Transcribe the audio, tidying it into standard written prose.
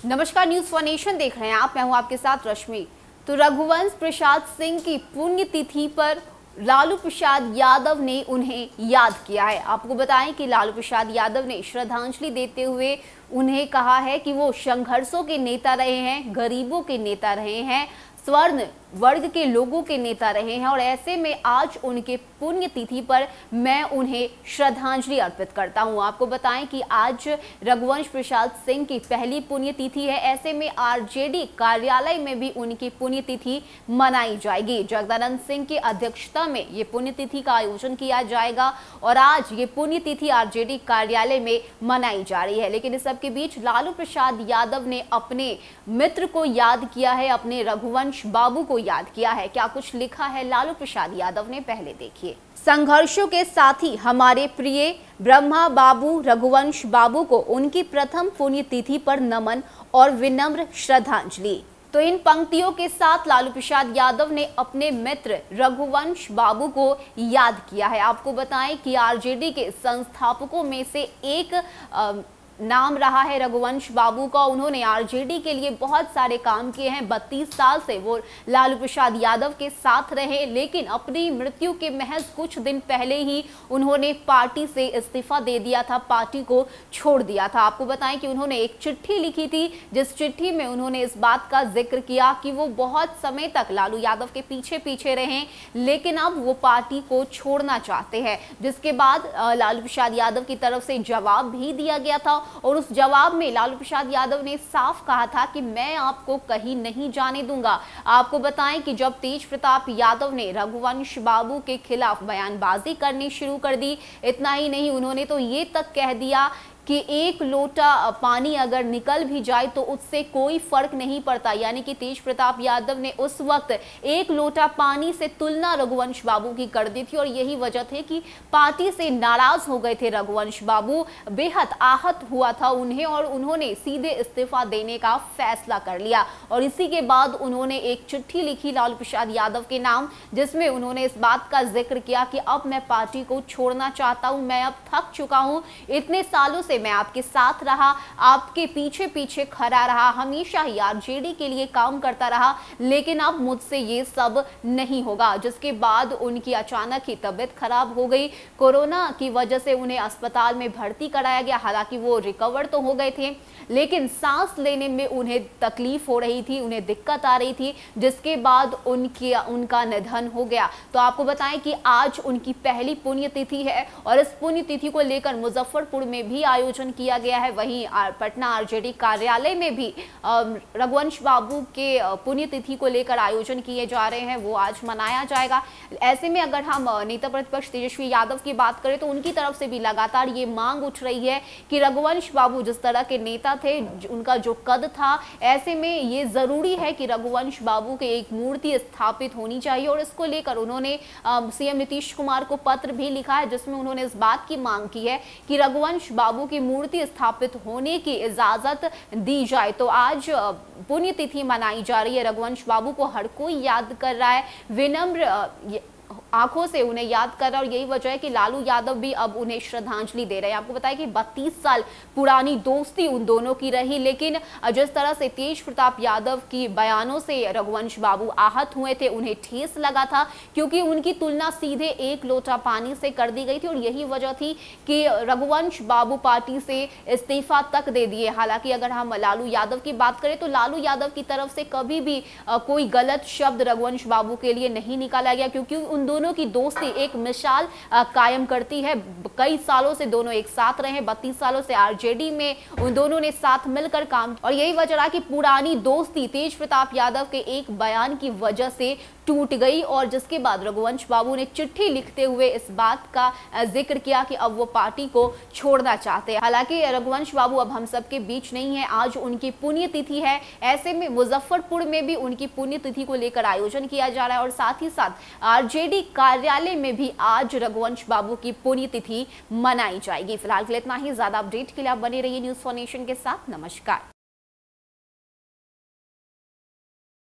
नमस्कार, news for nation देख रहे हैं आप। मैं हूं आपके साथ रश्मि। तो रघुवंश प्रसाद सिंह की पुण्यतिथि पर लालू प्रसाद यादव ने उन्हें याद किया है। आपको बताएं कि लालू प्रसाद यादव ने श्रद्धांजलि देते हुए उन्हें कहा है कि वो संघर्षों के नेता रहे हैं, गरीबों के नेता रहे हैं, स्वर्ण वर्ग के लोगों के नेता रहे हैं और ऐसे में आज उनके पुण्यतिथि पर मैं उन्हें श्रद्धांजलि अर्पित करता हूं। आपको बताएं कि आज रघुवंश प्रसाद सिंह की पहली पुण्यतिथि है। ऐसे में आरजेडी कार्यालय में भी उनकी पुण्यतिथि मनाई जाएगी। जगदानंद सिंह की अध्यक्षता में ये पुण्यतिथि का आयोजन किया जाएगा और आज ये पुण्यतिथि आरजेडी कार्यालय में मनाई जा रही है। लेकिन इस सबके बीच लालू प्रसाद यादव ने अपने मित्र को याद किया है, अपने रघुवंश बाबू को याद किया है। क्या कुछ लिखा है लालू प्रसाद यादव ने, पहले देखिए। संघर्षों के साथी हमारे प्रिय ब्रह्मा बाबू रघुवंश बाबू को उनकी प्रथम पुण्यतिथि पर नमन और विनम्र श्रद्धांजलि। तो इन पंक्तियों के साथ लालू प्रसाद यादव ने अपने मित्र रघुवंश बाबू को याद किया है। आपको बताएं कि आरजेडी के संस्थापकों में से एक नाम रहा है रघुवंश बाबू का। उन्होंने आरजेडी के लिए बहुत सारे काम किए हैं। 32 साल से वो लालू प्रसाद यादव के साथ रहे, लेकिन अपनी मृत्यु के महज कुछ दिन पहले ही उन्होंने पार्टी से इस्तीफा दे दिया था, पार्टी को छोड़ दिया था। आपको बताएं कि उन्होंने एक चिट्ठी लिखी थी, जिस चिट्ठी में उन्होंने इस बात का जिक्र किया कि वो बहुत समय तक लालू यादव के पीछे पीछे रहे, लेकिन अब वो पार्टी को छोड़ना चाहते हैं। जिसके बाद लालू प्रसाद यादव की तरफ से जवाब भी दिया गया था और उस जवाब में लालू प्रसाद यादव ने साफ कहा था कि मैं आपको कहीं नहीं जाने दूंगा। आपको बताएं कि जब तेज प्रताप यादव ने रघुवंश बाबू के खिलाफ बयानबाजी करनी शुरू कर दी, इतना ही नहीं, उन्होंने तो ये तक कह दिया कि एक लोटा पानी अगर निकल भी जाए तो उससे कोई फर्क नहीं पड़ता। यानी कि तेज प्रताप यादव ने उस वक्त एक लोटा पानी से तुलना रघुवंश बाबू की कर दी थी और यही वजह थी कि पार्टी से नाराज हो गए थे रघुवंश बाबू। बेहद आहत हुआ था उन्हें और उन्होंने सीधे इस्तीफा देने का फैसला कर लिया और इसी के बाद उन्होंने एक चिट्ठी लिखी लालू प्रसाद यादव के नाम, जिसमें उन्होंने इस बात का जिक्र किया कि अब मैं पार्टी को छोड़ना चाहता हूं, मैं अब थक चुका हूं, इतने सालों से मैं आपके साथ रहा, आपके पीछे पीछे खड़ा रहा, हमेशा ही आरजेडी के लिए काम करता रहा, लेकिन अब मुझसे ये सब नहीं होगा। जिसके बाद उनकी अचानक ही तबीयत खराब हो गई। कोरोना की वजह से उन्हें अस्पताल में भर्ती कराया गया। हालांकि वो रिकवर तो हो गए थे, लेकिन सांस लेने में उन्हें तकलीफ हो रही थी, उन्हें दिक्कत आ रही थी, जिसके बाद उनका निधन हो गया। तो आपको बताएं कि आज उनकी पहली पुण्यतिथि है और इस पुण्यतिथि को लेकर मुजफ्फरपुर में भी आयोजन किया गया है। वहीं पटना आरजेडी कार्यालय में भी रघुवंश बाबू के पुण्यतिथि को लेकर आयोजन किए जा रहे हैं, वो आज मनाया जाएगा। ऐसे में अगर हम नेता प्रतिपक्ष तेजस्वी यादव की बात करें तो उनकी तरफ से भी लगातार ये मांग उठ रही है कि रघुवंश बाबू जिस तरह के नेता थे, उनका जो कद था, ऐसे में ये जरूरी है कि रघुवंश बाबू के एक मूर्ति स्थापित होनी चाहिए और इसको लेकर उन्होंने सीएम नीतीश कुमार को पत्र भी लिखा है, जिसमें उन्होंने इस बात की मांग की है कि रघुवंश बाबू की मूर्ति स्थापित होने की इजाजत दी जाए। तो आज पुण्यतिथि मनाई जा रही है। रघुवंश बाबू को हर कोई याद कर रहा है, विनम्र आंखों से उन्हें याद कर रहा है और यही वजह है कि लालू यादव भी अब उन्हें श्रद्धांजलि दे रहे हैं। आपको बताया कि 32 साल पुरानी दोस्ती उन दोनों की रही, लेकिन जिस तरह से तेज प्रताप यादव की बयानों से रघुवंश बाबू आहत हुए थे, उन्हें ठेस लगा था क्योंकि उनकी तुलना सीधे एक लोटा पानी से कर दी गई थी और यही वजह थी कि रघुवंश बाबू पार्टी से इस्तीफा तक दे दिए। हालांकि अगर हम लालू यादव की बात करें तो लालू यादव की तरफ से कभी भी कोई गलत शब्द रघुवंश बाबू के लिए नहीं निकाला गया, क्योंकि उन दोनों की दोस्ती एक मिसाल कायम करती है। कई सालों से दोनों एक साथ रहे, 32 सालों से आरजेडी में उन दोनों ने साथ मिलकर काम, और यही वजह रहा कि पुरानी दोस्ती तेज प्रताप यादव के एक बयान की वजह से टूट गई और जिसके बाद रघुवंश बाबू ने चिट्ठी लिखते हुए इस बात का जिक्र किया कि अब वो पार्टी को छोड़ना चाहते हैं। हालांकि रघुवंश बाबू अब हम सबके बीच नहीं है, आज उनकी पुण्यतिथि है। ऐसे में मुजफ्फरपुर में भी उनकी पुण्यतिथि को लेकर आयोजन किया जा रहा है और साथ ही साथ आरजेडी कार्यालय में भी आज रघुवंश बाबू की पुण्यतिथि मनाई जाएगी। फिलहाल के लिए इतना ही। ज्यादा अपडेट के लिए आप बने रहिए न्यूज फॉर नेशन के साथ। नमस्कार।